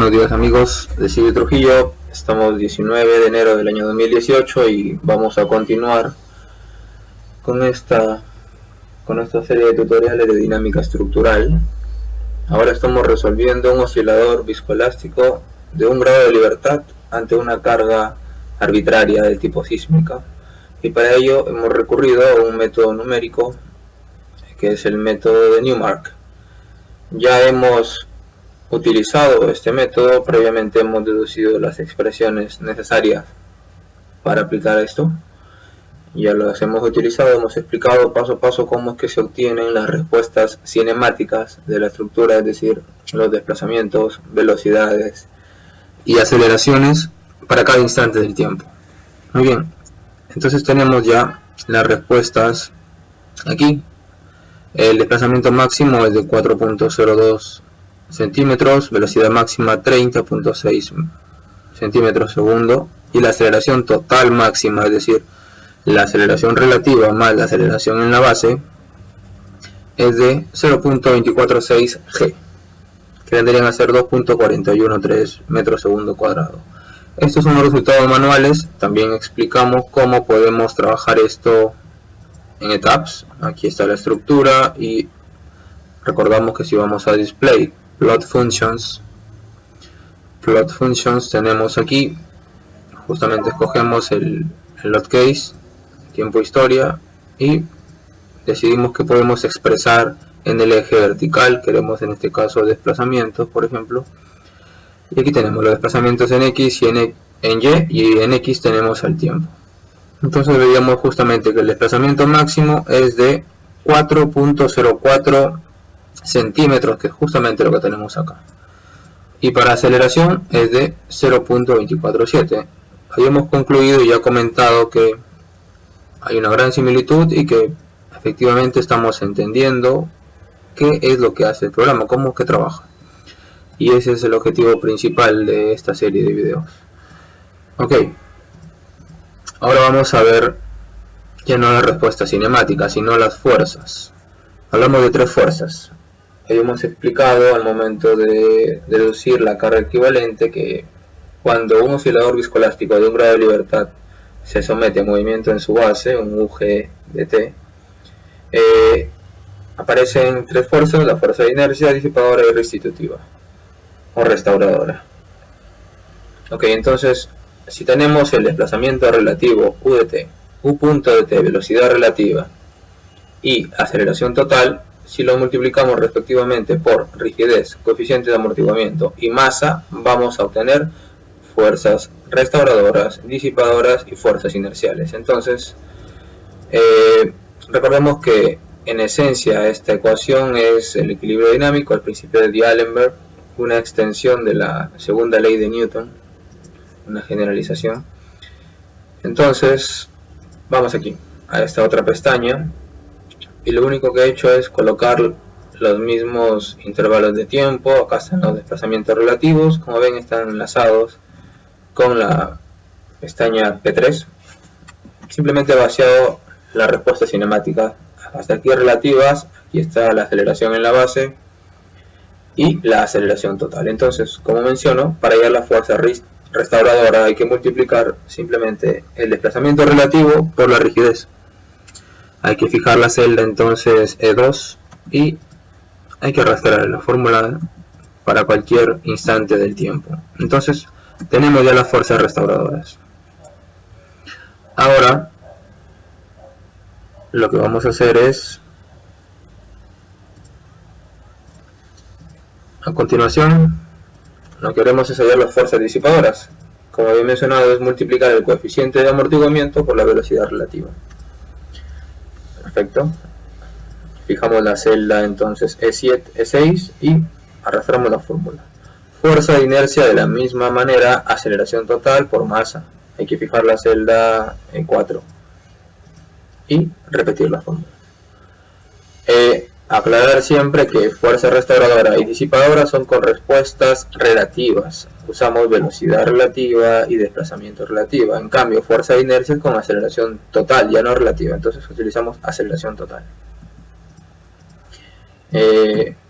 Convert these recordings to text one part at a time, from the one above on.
Buenos días amigos de Silvio Trujillo, estamos 19 de enero del año 2018 y vamos a continuar con esta serie de tutoriales de dinámica estructural. Ahora estamos resolviendo un oscilador viscoelástico de un grado de libertad ante una carga arbitraria del tipo sísmica, y para ello hemos recurrido a un método numérico que es el método de Newmark. Ya hemos utilizado este método, previamente hemos deducido las expresiones necesarias para aplicar esto. Ya las hemos utilizado, hemos explicado paso a paso cómo es que se obtienen las respuestas cinemáticas de la estructura, es decir, los desplazamientos, velocidades y aceleraciones para cada instante del tiempo. Muy bien, entonces tenemos ya las respuestas aquí. El desplazamiento máximo es de 4.02 centímetros, velocidad máxima 30.6 centímetros segundo, y la aceleración total máxima, es decir, la aceleración relativa más la aceleración en la base, es de 0.246 g, que vendrían a ser 2.413 metros segundo cuadrado. Estos son los resultados manuales. También explicamos cómo podemos trabajar esto en etapas. Aquí está la estructura y recordamos que si vamos a display plot functions, tenemos aquí, justamente escogemos el load case, tiempo historia, y decidimos que podemos expresar en el eje vertical. Queremos en este caso desplazamientos, por ejemplo, y aquí tenemos los desplazamientos en X y en Y en X tenemos el tiempo. Entonces veíamos justamente que el desplazamiento máximo es de 4.04 centímetros, que es justamente lo que tenemos acá, y para aceleración es de 0.247. Habíamos concluido y ya comentado que hay una gran similitud y que efectivamente estamos entendiendo qué es lo que hace el programa, cómo es que trabaja, y ese es el objetivo principal de esta serie de videos. Ok, ahora vamos a ver ya no la respuesta cinemática, sino las fuerzas. Hablamos de tres fuerzas. Hemos explicado al momento de deducir la carga equivalente que cuando un oscilador viscoelástico de un grado de libertad se somete a movimiento en su base, un UG de T, aparecen tres fuerzas: la fuerza de inercia, disipadora y restitutiva o restauradora. Ok, entonces si tenemos el desplazamiento relativo U de T, U punto de T, velocidad relativa, y aceleración total, si lo multiplicamos respectivamente por rigidez, coeficiente de amortiguamiento y masa, vamos a obtener fuerzas restauradoras, disipadoras y fuerzas inerciales. Entonces, recordemos que en esencia esta ecuación es el equilibrio dinámico, el principio de D'Alembert, una extensión de la segunda ley de Newton, una generalización. Entonces, vamos aquí a esta otra pestaña, y lo único que he hecho es colocar los mismos intervalos de tiempo. Acá están los desplazamientos relativos, como ven están enlazados con la pestaña P3. Simplemente he vaciado la respuesta cinemática. Hasta aquí relativas, aquí está la aceleración en la base y la aceleración total. Entonces, como menciono, para hallar la fuerza restauradora hay que multiplicar simplemente el desplazamiento relativo por la rigidez. Hay que fijar la celda entonces E2 y hay que arrastrar la fórmula para cualquier instante del tiempo. Entonces tenemos ya las fuerzas restauradoras. Ahora lo que vamos a hacer es, a continuación, lo que queremos es hallar las fuerzas disipadoras. Como había mencionado, es multiplicar el coeficiente de amortiguamiento por la velocidad relativa. Perfecto. Fijamos la celda entonces E7, E6 y arrastramos la fórmula. Fuerza de inercia de la misma manera, aceleración total por masa. Hay que fijar la celda E4 y repetir la fórmula. Aclarar siempre que fuerza restauradora y disipadora son con respuestas relativas. Usamos velocidad relativa y desplazamiento relativa. En cambio, fuerza de inercia es con aceleración total, ya no relativa. Entonces utilizamos aceleración total.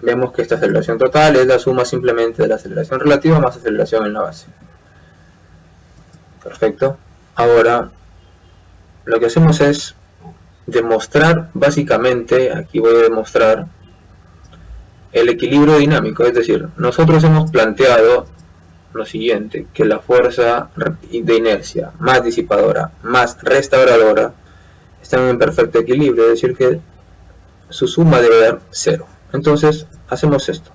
vemos que esta aceleración total es la suma simplemente de la aceleración relativa más aceleración en la base. Perfecto. Ahora lo que hacemos es demostrar, básicamente, aquí voy a demostrar el equilibrio dinámico, es decir, nosotros hemos planteado lo siguiente, que la fuerza de inercia más disipadora más restauradora están en perfecto equilibrio, es decir, que su suma debe dar 0. Entonces hacemos esto,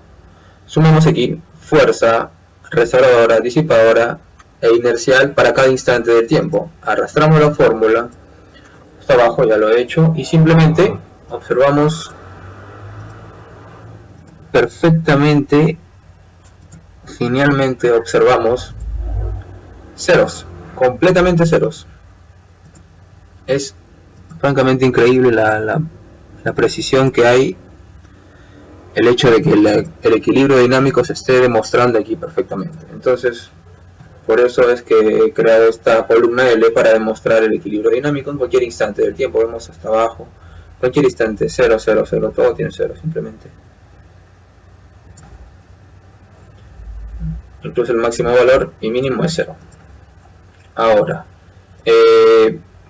sumamos aquí fuerza restauradora, disipadora e inercial para cada instante del tiempo. Arrastramos la fórmula hasta abajo, ya lo he hecho, y simplemente observamos perfectamente, genialmente observamos ceros, completamente ceros. Es francamente increíble la precisión que hay, el hecho de que el equilibrio dinámico se esté demostrando aquí perfectamente. Entonces, por eso es que he creado esta columna L para demostrar el equilibrio dinámico en cualquier instante del tiempo. Vemos hasta abajo, cualquier instante, 0, 0, 0, todo tiene 0 simplemente. Incluso el máximo valor y mínimo es 0. Ahora,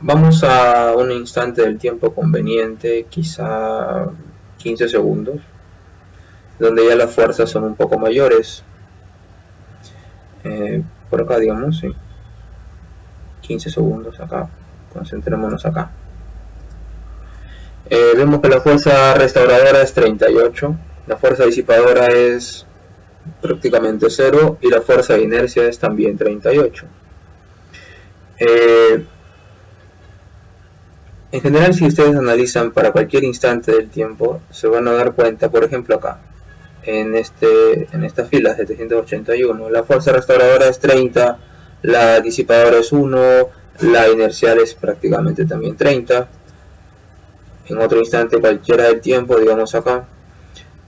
vamos a un instante del tiempo conveniente, quizá 15 segundos, donde ya las fuerzas son un poco mayores. Por acá, digamos, sí. 15 segundos acá, concentrémonos acá. Vemos que la fuerza restauradora es 38, la fuerza disipadora es prácticamente 0 y la fuerza de inercia es también 38. En general, si ustedes analizan para cualquier instante del tiempo, se van a dar cuenta, por ejemplo acá, en esta fila 781, la fuerza restauradora es 30, la disipadora es 1, la inercial es prácticamente también 30. En otro instante cualquiera del tiempo, digamos acá,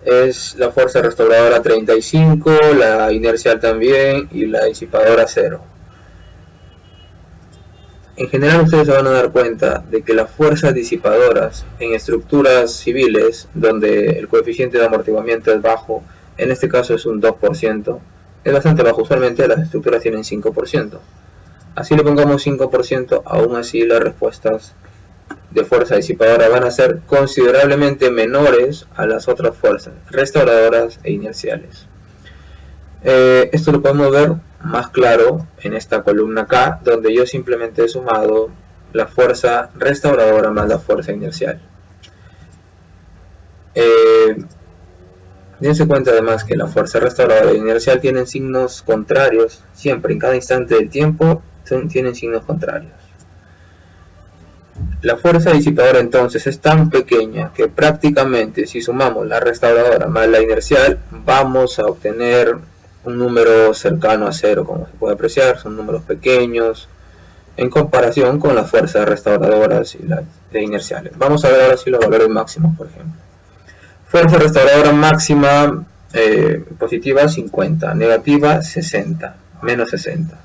es la fuerza restauradora 35, la inercial también y la disipadora 0. En general ustedes se van a dar cuenta de que las fuerzas disipadoras en estructuras civiles donde el coeficiente de amortiguamiento es bajo, en este caso es un 2%, es bastante bajo. Usualmente las estructuras tienen 5%. Así le pongamos 5%, aún así las respuestas de fuerza disipadora van a ser considerablemente menores a las otras fuerzas restauradoras e inerciales. Esto lo podemos ver más claro en esta columna acá, donde yo simplemente he sumado la fuerza restauradora más la fuerza inercial. Dense cuenta además que la fuerza restauradora e inercial tienen signos contrarios, siempre en cada instante del tiempo tienen signos contrarios. La fuerza disipadora entonces es tan pequeña que prácticamente si sumamos la restauradora más la inercial vamos a obtener un número cercano a 0, como se puede apreciar. Son números pequeños en comparación con las fuerzas restauradoras y las inerciales. Vamos a ver ahora si los valores máximos, por ejemplo. Fuerza restauradora máxima positiva 50, negativa 60, menos 60.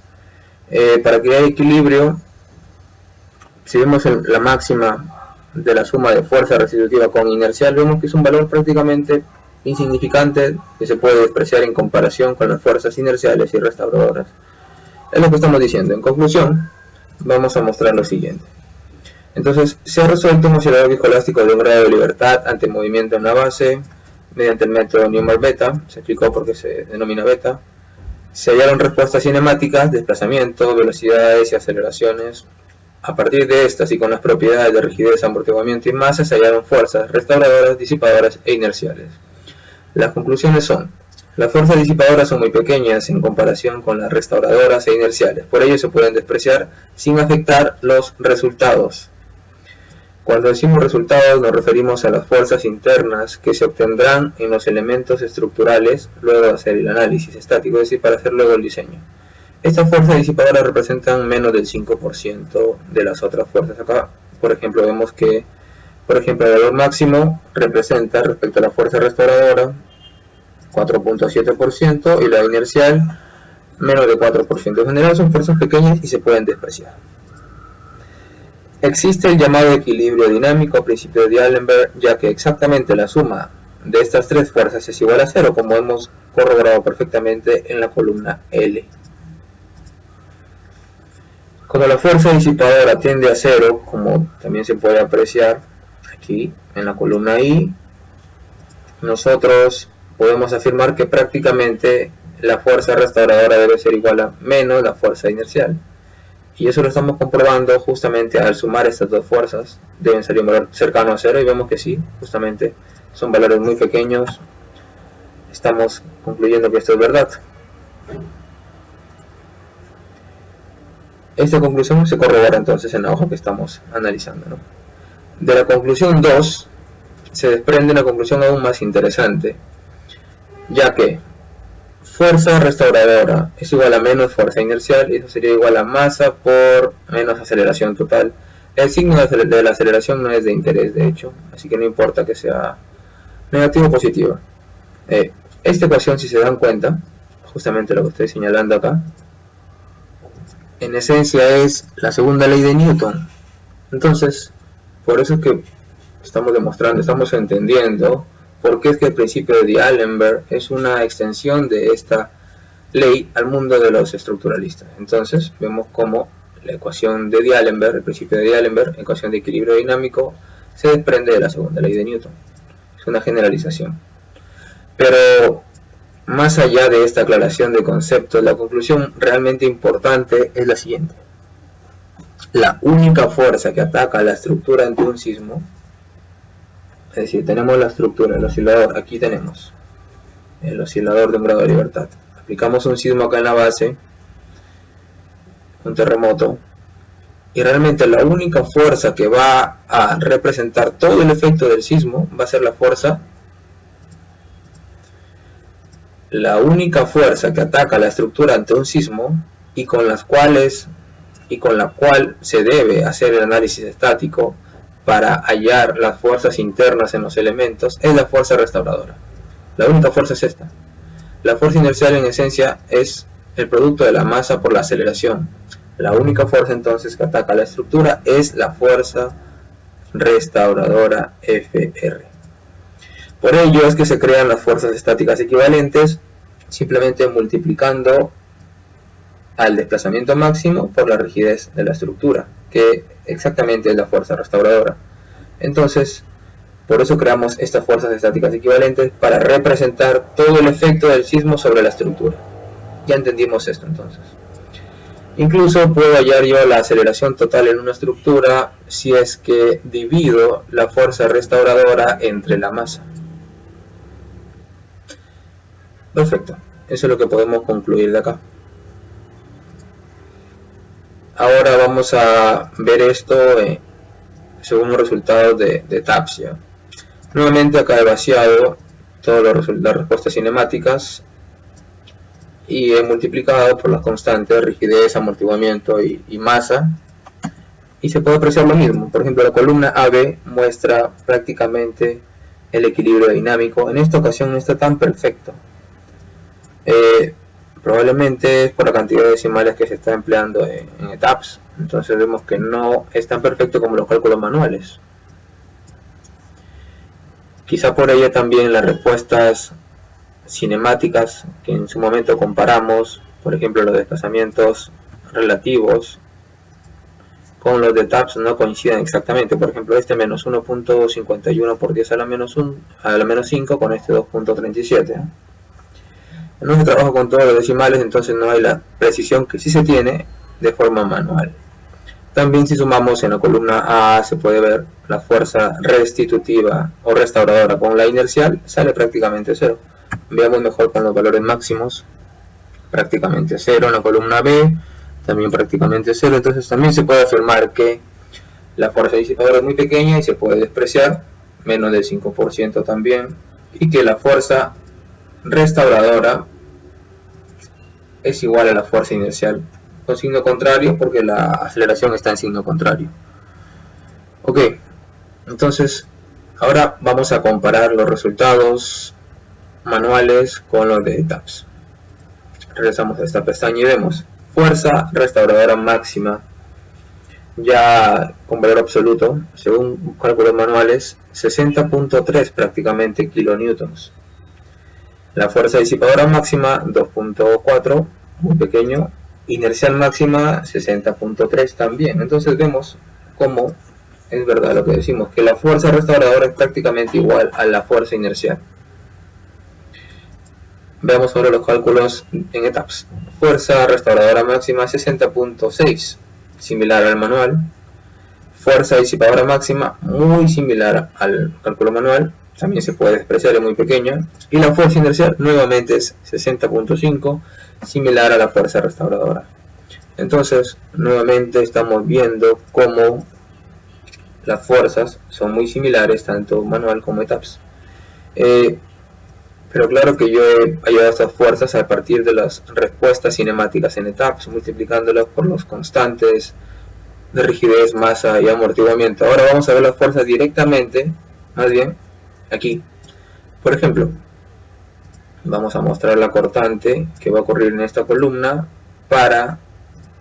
Para que haya equilibrio, si vemos la máxima de la suma de fuerza restitutiva con inercial, vemos que es un valor prácticamente insignificante que se puede despreciar en comparación con las fuerzas inerciales y restauradoras. Es lo que estamos diciendo. En conclusión, vamos a mostrar lo siguiente. Entonces, se ha resuelto un oscilador viscoelástico de un grado de libertad ante movimiento en la base mediante el método Newmark-Beta. Se explicó por qué se denomina beta. Se hallaron respuestas cinemáticas, desplazamiento, velocidades y aceleraciones. A partir de estas y con las propiedades de rigidez, amortiguamiento y masa, se hallaron fuerzas restauradoras, disipadoras e inerciales. Las conclusiones son: las fuerzas disipadoras son muy pequeñas en comparación con las restauradoras e inerciales, por ello se pueden despreciar sin afectar los resultados. Cuando decimos resultados nos referimos a las fuerzas internas que se obtendrán en los elementos estructurales luego de hacer el análisis estático, es decir, para hacer luego el diseño. Estas fuerzas disipadoras representan menos del 5% de las otras fuerzas. Acá, por ejemplo, vemos que el valor máximo representa respecto a la fuerza restauradora 4.7% y la inercial menos de 4%. En general son fuerzas pequeñas y se pueden despreciar. Existe el llamado equilibrio dinámico, principio de D'Alembert, ya que exactamente la suma de estas tres fuerzas es igual a 0, como hemos corroborado perfectamente en la columna L. Cuando la fuerza disipadora tiende a 0, como también se puede apreciar aquí en la columna I, nosotros podemos afirmar que prácticamente la fuerza restauradora debe ser igual a menos la fuerza inercial. Y eso lo estamos comprobando justamente al sumar estas dos fuerzas. Deben salir un valor cercano a 0 y vemos que sí, justamente son valores muy pequeños. Estamos concluyendo que esto es verdad. Esta conclusión se corrobora entonces en la hoja que estamos analizando, ¿no? De la conclusión 2 se desprende una conclusión aún más interesante, ya que fuerza restauradora es igual a menos fuerza inercial, y eso sería igual a masa por menos aceleración total. El signo de la aceleración no es de interés, de hecho, así que no importa que sea negativo o positivo. Esta ecuación, si se dan cuenta, justamente lo que estoy señalando acá, en esencia es la segunda ley de Newton. Entonces, por eso es que estamos demostrando, estamos entendiendo por qué es que el principio de D'Alembert es una extensión de esta ley al mundo de los estructuralistas. Entonces, vemos cómo la ecuación de D'Alembert, el principio de D'Alembert, ecuación de equilibrio dinámico, se desprende de la segunda ley de Newton. Es una generalización. Pero más allá de esta aclaración de conceptos, la conclusión realmente importante es la siguiente. La única fuerza que ataca a la estructura ante un sismo, es decir, tenemos la estructura, el oscilador, aquí tenemos el oscilador de un grado de libertad. Aplicamos un sismo acá en la base, un terremoto, y realmente la única fuerza que va a representar todo el efecto del sismo va a ser la única fuerza que ataca la estructura ante un sismo y con la cual se debe hacer el análisis estático para hallar las fuerzas internas en los elementos, es la fuerza restauradora. La única fuerza es esta. La fuerza inercial en esencia es el producto de la masa por la aceleración. La única fuerza entonces que ataca la estructura es la fuerza restauradora Fr. Por ello es que se crean las fuerzas estáticas equivalentes simplemente multiplicando al desplazamiento máximo por la rigidez de la estructura, que exactamente es la fuerza restauradora. Entonces, por eso creamos estas fuerzas estáticas equivalentes para representar todo el efecto del sismo sobre la estructura. Ya entendimos esto entonces. Incluso puedo hallar yo la aceleración total en una estructura si es que divido la fuerza restauradora entre la masa. Perfecto, eso es lo que podemos concluir de acá. Ahora vamos a ver esto según los resultados de Tapsia. Nuevamente acá he vaciado todas las respuestas cinemáticas y he multiplicado por las constantes rigidez, amortiguamiento y masa, y se puede apreciar lo mismo. Por ejemplo, la columna AB muestra prácticamente el equilibrio dinámico. En esta ocasión no está tan perfecto. Probablemente es por la cantidad de decimales que se está empleando en ETAPS. Entonces vemos que no es tan perfecto como los cálculos manuales. Quizá por ello también las respuestas cinemáticas que en su momento comparamos, por ejemplo los desplazamientos relativos con los de TAPS, no coinciden exactamente. Por ejemplo, este menos 1.51 por 10 a la menos 5 con este 2.37. No se trabaja con todos los decimales, entonces no hay la precisión que sí se tiene de forma manual. También si sumamos en la columna A se puede ver la fuerza restitutiva o restauradora con la inercial, sale prácticamente 0. Veamos mejor con los valores máximos, prácticamente 0 en la columna B, también prácticamente 0. Entonces también se puede afirmar que la fuerza disipadora es muy pequeña y se puede despreciar, menos del 5% también, y que la fuerza restauradora es igual a la fuerza inercial con signo contrario, porque la aceleración está en signo contrario. Ok, entonces ahora vamos a comparar los resultados manuales con los de TAPS. Regresamos a esta pestaña y vemos fuerza restauradora máxima ya con valor absoluto, según cálculos manuales, 60.3 prácticamente kilonewtons. La fuerza disipadora máxima 2.4, muy pequeño, inercial máxima 60.3 también. Entonces vemos cómo es verdad lo que decimos, que la fuerza restauradora es prácticamente igual a la fuerza inercial. Veamos ahora los cálculos en etapas. Fuerza restauradora máxima 60.6, similar al manual. Fuerza disipadora máxima, muy similar al cálculo manual, también se puede despreciar, es muy pequeña. Y la fuerza inercial nuevamente es 60.5, similar a la fuerza restauradora. Entonces, nuevamente estamos viendo cómo las fuerzas son muy similares, tanto manual como etapas. Pero claro que yo he hallado estas fuerzas a partir de las respuestas cinemáticas en etapas, multiplicándolas por los constantes de rigidez, masa y amortiguamiento. Ahora vamos a ver las fuerzas directamente, más bien aquí. Por ejemplo, vamos a mostrar la cortante que va a ocurrir en esta columna para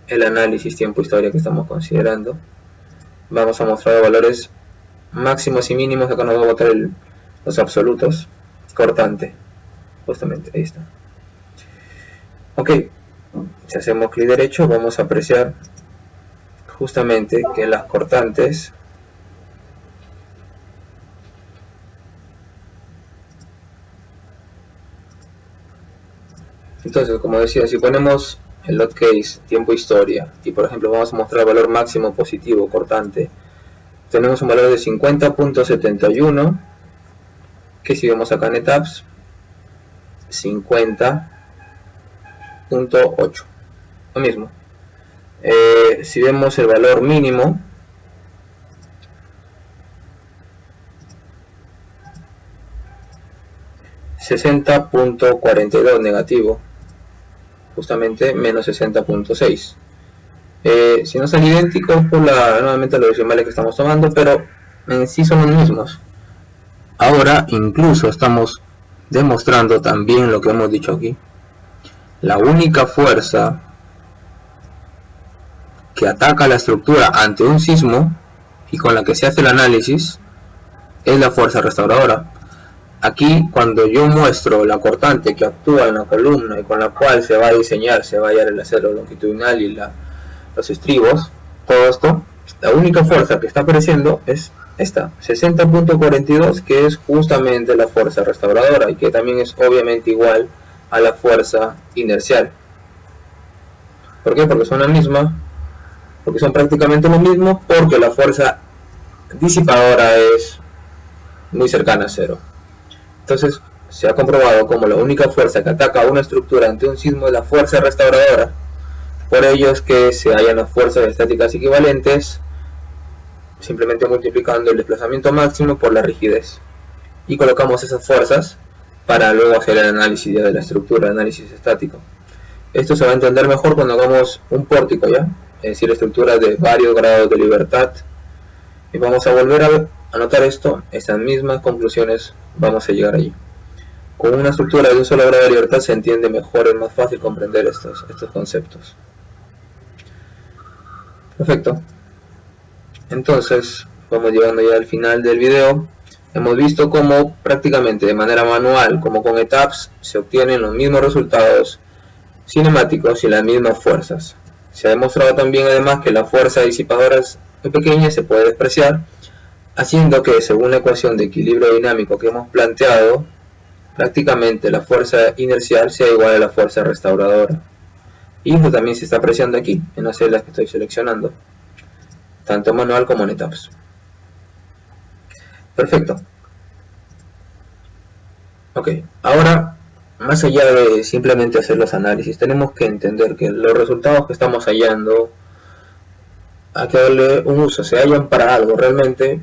el análisis tiempo-historia que estamos considerando. Vamos a mostrar valores máximos y mínimos. Acá nos va a botar los absolutos. Cortante, justamente, ahí está. Ok, si hacemos clic derecho vamos a apreciar justamente que las cortantes entonces, como decía, si ponemos el load case tiempo historia y por ejemplo vamos a mostrar el valor máximo positivo cortante, tenemos un valor de 50.71, que si vemos acá en etapas 50.8, lo mismo. Si vemos el valor mínimo, $60.42 negativo, justamente menos 60.6. Si no son idénticos por nuevamente los decimales que estamos tomando, pero en sí son los mismos. Ahora incluso estamos demostrando también lo que hemos dicho aquí. La única fuerza que ataca la estructura ante un sismo y con la que se hace el análisis es la fuerza restauradora. Aquí, cuando yo muestro la cortante que actúa en la columna y con la cual se va a diseñar, se va a hallar el acero longitudinal y los estribos, todo esto, la única fuerza que está apareciendo es esta, 60.42, que es justamente la fuerza restauradora y que también es obviamente igual a la fuerza inercial. ¿Por qué? Porque son la misma, porque son prácticamente lo mismo, porque la fuerza disipadora es muy cercana a cero. Entonces se ha comprobado como la única fuerza que ataca a una estructura ante un sismo es la fuerza restauradora. Por ello es que se hallan las fuerzas estáticas equivalentes simplemente multiplicando el desplazamiento máximo por la rigidez y colocamos esas fuerzas para luego hacer el análisis ya de la estructura, análisis estático. Esto se va a entender mejor cuando hagamos un pórtico ya, es decir, estructuras de varios grados de libertad, y vamos a volver a anotar esto, estas mismas conclusiones vamos a llegar allí. Con una estructura de un solo grado de libertad se entiende mejor, es más fácil comprender estos conceptos. Perfecto. Entonces, vamos llegando ya al final del video. Hemos visto cómo prácticamente de manera manual, como con etapas, se obtienen los mismos resultados cinemáticos y las mismas fuerzas. Se ha demostrado también además que la fuerza disipadora es muy pequeña y se puede despreciar, haciendo que según la ecuación de equilibrio dinámico que hemos planteado, prácticamente la fuerza inercial sea igual a la fuerza restauradora. Y esto también se está apreciando aquí, en las celdas que estoy seleccionando, tanto manual como en etapas. Perfecto. Ok, ahora, más allá de simplemente hacer los análisis, tenemos que entender que los resultados que estamos hallando, hay que darle un uso, se hallan para algo, realmente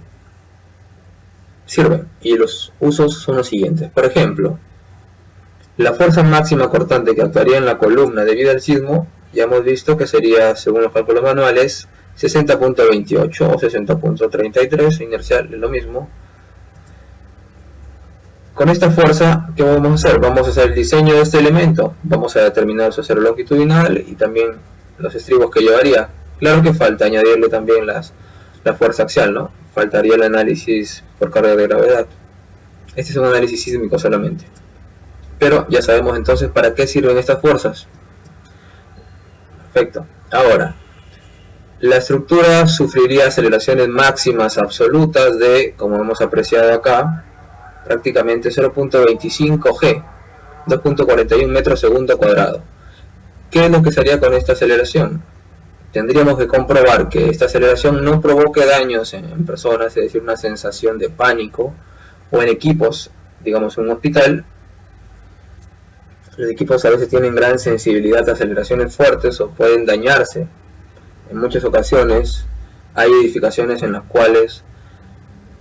sirven. Y los usos son los siguientes. Por ejemplo, la fuerza máxima cortante que actuaría en la columna debido al sismo, ya hemos visto que sería, según los cálculos manuales, 60.28 o 60.33, inercial es lo mismo. Con esta fuerza, ¿qué vamos a hacer? Vamos a hacer el diseño de este elemento, vamos a determinar su acero longitudinal y también los estribos que llevaría, Claro que falta añadirle también la fuerza axial, ¿no? Faltaría el análisis por carga de gravedad. Este es un análisis sísmico solamente. Pero ya sabemos entonces para qué sirven estas fuerzas. Perfecto. Ahora, la estructura sufriría aceleraciones máximas absolutas de, como hemos apreciado acá, prácticamente 0.25 G, 2.41 metros segundo cuadrado. ¿Qué es lo que se haría con esta aceleración? Tendríamos que comprobar que esta aceleración no provoque daños en personas, es decir, una sensación de pánico, o en equipos, digamos en un hospital. Los equipos a veces tienen gran sensibilidad a aceleraciones fuertes o pueden dañarse. En muchas ocasiones hay edificaciones en las cuales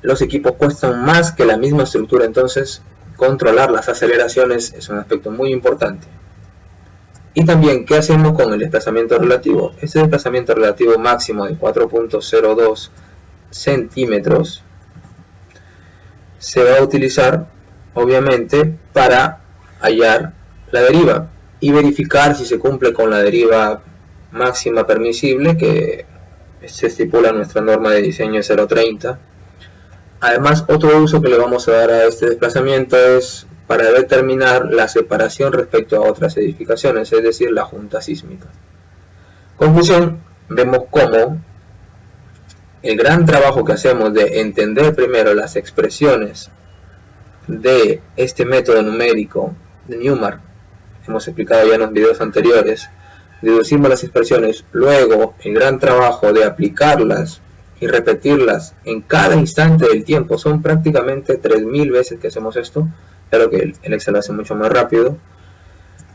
los equipos cuestan más que la misma estructura, entonces controlar las aceleraciones es un aspecto muy importante. Y también, ¿qué hacemos con el desplazamiento relativo? Este desplazamiento relativo máximo de 4.02 centímetros se va a utilizar, obviamente, para hallar la deriva y verificar si se cumple con la deriva máxima permisible que se estipula en nuestra norma de diseño 030. Además, otro uso que le vamos a dar a este desplazamiento es para determinar la separación respecto a otras edificaciones, es decir, la junta sísmica. Conclusión, vemos cómo el gran trabajo que hacemos de entender primero las expresiones de este método numérico de Newmark, hemos explicado ya en los videos anteriores, deducimos las expresiones, luego el gran trabajo de aplicarlas y repetirlas en cada instante del tiempo, son prácticamente 3000 veces que hacemos esto. Claro que el Excel hace mucho más rápido.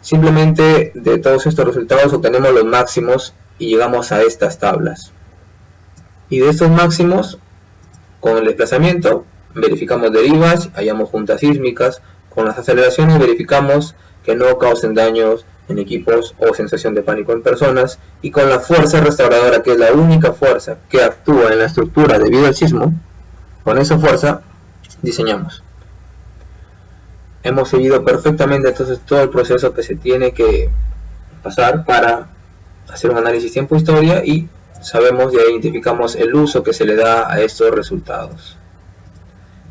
Simplemente de todos estos resultados obtenemos los máximos y llegamos a estas tablas. Y de estos máximos, con el desplazamiento, verificamos derivas, hallamos juntas sísmicas. Con las aceleraciones verificamos que no causen daños en equipos o sensación de pánico en personas. Y con la fuerza restauradora, que es la única fuerza que actúa en la estructura debido al sismo, con esa fuerza diseñamos. Hemos seguido perfectamente entonces todo el proceso que se tiene que pasar para hacer un análisis tiempo-historia y sabemos y identificamos el uso que se le da a estos resultados.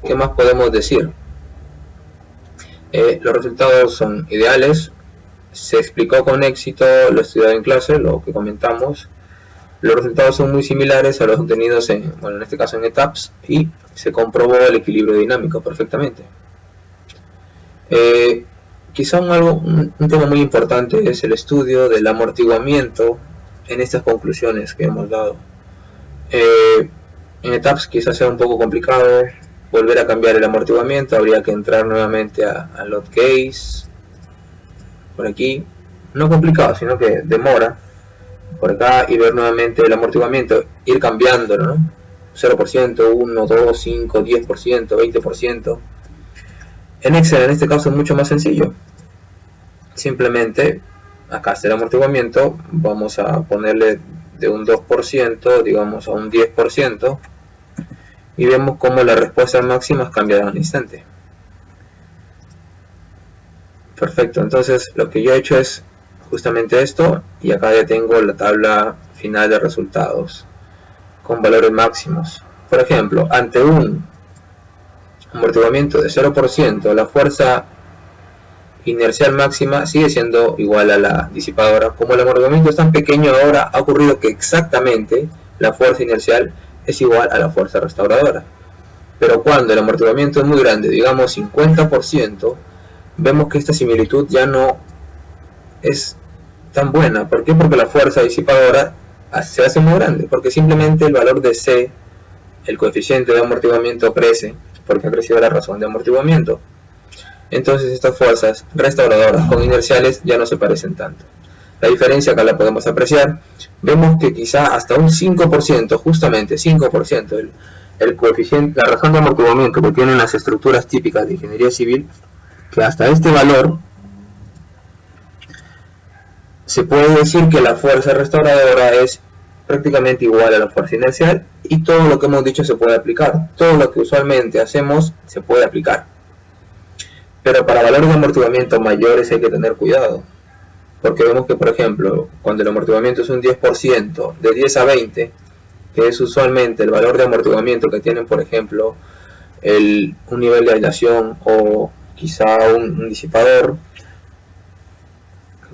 ¿Qué más podemos decir? Los resultados son ideales, se explicó con éxito lo estudiado en clase, lo que comentamos. Los resultados son muy similares a los obtenidos en este caso en ETAPS, y se comprobó el equilibrio dinámico perfectamente. Quizá un tema muy importante es el estudio del amortiguamiento en estas conclusiones que hemos dado. En ETAPS quizás sea un poco complicado volver a cambiar el amortiguamiento, habría que entrar nuevamente a load case, por aquí, no complicado, sino que demora, por acá, y ver nuevamente el amortiguamiento, ir cambiándolo, ¿no? 0%, 1, 2, 5, 10%, 20%. En Excel en este caso es mucho más sencillo. Simplemente acá está el amortiguamiento, vamos a ponerle de un 2%, digamos a un 10%, y vemos cómo las respuestas máximas cambian al instante. Perfecto, entonces lo que yo he hecho es justamente esto, y acá ya tengo la tabla final de resultados con valores máximos. Por ejemplo, ante un amortiguamiento de 0%, la fuerza inercial máxima sigue siendo igual a la disipadora. Como el amortiguamiento es tan pequeño ahora, ha ocurrido que exactamente la fuerza inercial es igual a la fuerza restauradora. Pero cuando el amortiguamiento es muy grande, digamos 50%, vemos que esta similitud ya no es tan buena. ¿Por qué? Porque la fuerza disipadora se hace muy grande, porque simplemente el valor de C, el coeficiente de amortiguamiento, crece, porque ha crecido la razón de amortiguamiento. Entonces estas fuerzas restauradoras con inerciales ya no se parecen tanto. La diferencia acá la podemos apreciar. Vemos que quizá hasta un 5%, justamente 5%, el coeficiente, la razón de amortiguamiento que tienen las estructuras típicas de ingeniería civil, que hasta este valor se puede decir que la fuerza restauradora es prácticamente igual a la fuerza inercial, y todo lo que hemos dicho se puede aplicar. Todo lo que usualmente hacemos se puede aplicar. Pero para valores de amortiguamiento mayores hay que tener cuidado, porque vemos que, por ejemplo, cuando el amortiguamiento es un 10%, de 10 a 20, que es usualmente el valor de amortiguamiento que tienen, por ejemplo, un nivel de aislación o quizá un disipador,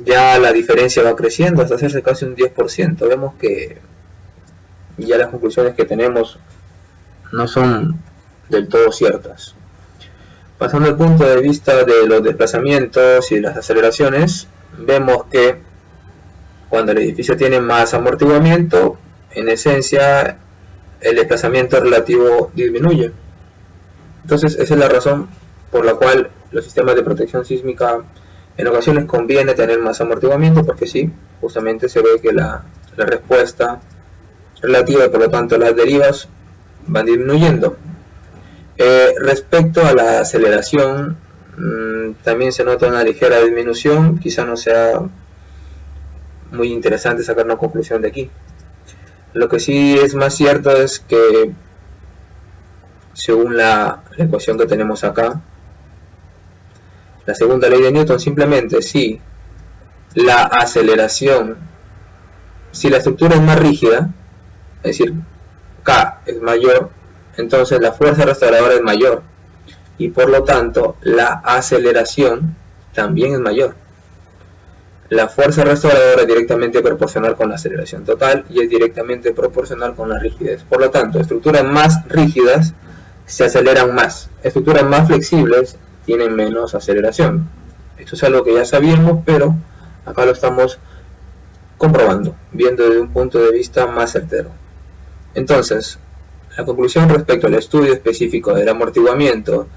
ya la diferencia va creciendo hasta hacerse casi un 10%. Vemos que ya las conclusiones que tenemos no son del todo ciertas. Pasando al punto de vista de los desplazamientos y las aceleraciones, vemos que cuando el edificio tiene más amortiguamiento, en esencia el desplazamiento relativo disminuye. Entonces esa es la razón por la cual los sistemas de protección sísmica en ocasiones conviene tener más amortiguamiento, porque sí, justamente se ve que la respuesta relativa y por lo tanto las derivas van disminuyendo. Respecto a la aceleración, también se nota una ligera disminución. Quizá no sea muy interesante sacar una conclusión de aquí. Lo que sí es más cierto es que, según la ecuación que tenemos acá, la segunda ley de Newton, simplemente si la aceleración, si la estructura es más rígida, es decir, K es mayor, entonces la fuerza restauradora es mayor y por lo tanto la aceleración también es mayor. La fuerza restauradora es directamente proporcional con la aceleración total y es directamente proporcional con la rigidez. Por lo tanto, estructuras más rígidas se aceleran más, estructuras más flexibles tienen menos aceleración. Esto es algo que ya sabíamos, pero acá lo estamos comprobando, viendo desde un punto de vista más certero. Entonces, la conclusión respecto al estudio específico del amortiguamiento,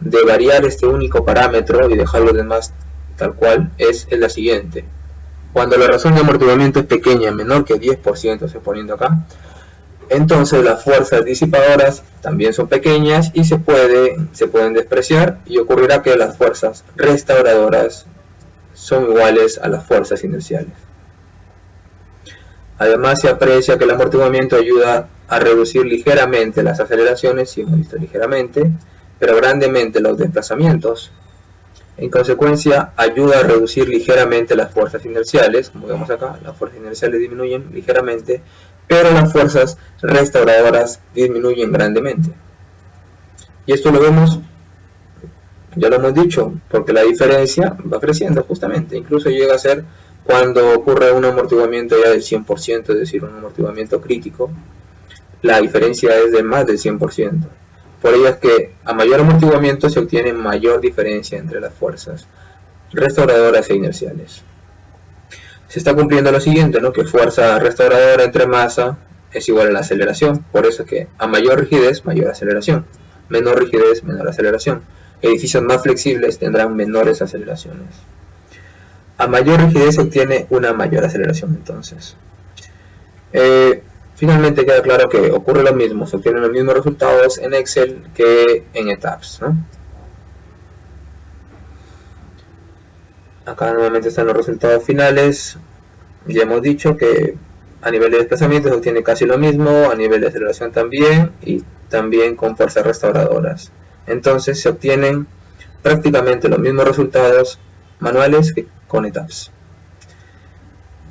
de variar este único parámetro y dejar los demás tal cual, es la siguiente. Cuando la razón de amortiguamiento es pequeña, menor que 10%, estoy poniendo acá, entonces las fuerzas disipadoras también son pequeñas y se pueden despreciar, y ocurrirá que las fuerzas restauradoras son iguales a las fuerzas inerciales. Además, se aprecia que el amortiguamiento ayuda a reducir ligeramente las aceleraciones, si hemos visto ligeramente, pero grandemente los desplazamientos. En consecuencia, ayuda a reducir ligeramente las fuerzas inerciales, como vemos acá, las fuerzas inerciales disminuyen ligeramente, pero las fuerzas restauradoras disminuyen grandemente. Y esto lo vemos, ya lo hemos dicho, porque la diferencia va creciendo justamente, incluso llega a ser cuando ocurre un amortiguamiento ya del 100%, es decir, un amortiguamiento crítico, la diferencia es de más del 100%. Por ello es que a mayor amortiguamiento se obtiene mayor diferencia entre las fuerzas restauradoras e inerciales. Se está cumpliendo lo siguiente, ¿no? Que fuerza restauradora entre masa es igual a la aceleración. Por eso es que a mayor rigidez, mayor aceleración. Menor rigidez, menor aceleración. Edificios más flexibles tendrán menores aceleraciones. A mayor rigidez se obtiene una mayor aceleración, entonces. Finalmente queda claro que ocurre lo mismo, se obtienen los mismos resultados en Excel que en ETABS, ¿no? Acá nuevamente están los resultados finales. Ya hemos dicho que a nivel de desplazamiento se obtiene casi lo mismo, a nivel de aceleración también, y también con fuerzas restauradoras. Entonces se obtienen prácticamente los mismos resultados manuales que con ETABS.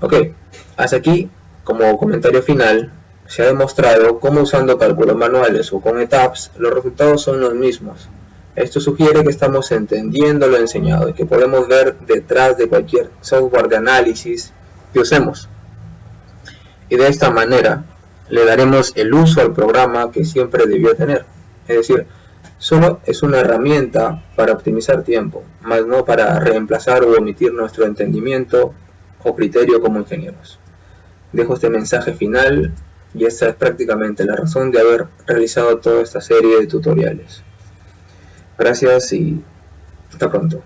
Ok, hasta aquí, como comentario final, se ha demostrado cómo usando cálculos manuales o con ETABS los resultados son los mismos. Esto sugiere que estamos entendiendo lo enseñado y que podemos ver detrás de cualquier software de análisis que usemos. Y de esta manera le daremos el uso al programa que siempre debió tener. Es decir, solo es una herramienta para optimizar tiempo, más no para reemplazar o omitir nuestro entendimiento o criterio como ingenieros. Dejo este mensaje final y esta es prácticamente la razón de haber realizado toda esta serie de tutoriales. Gracias y hasta pronto.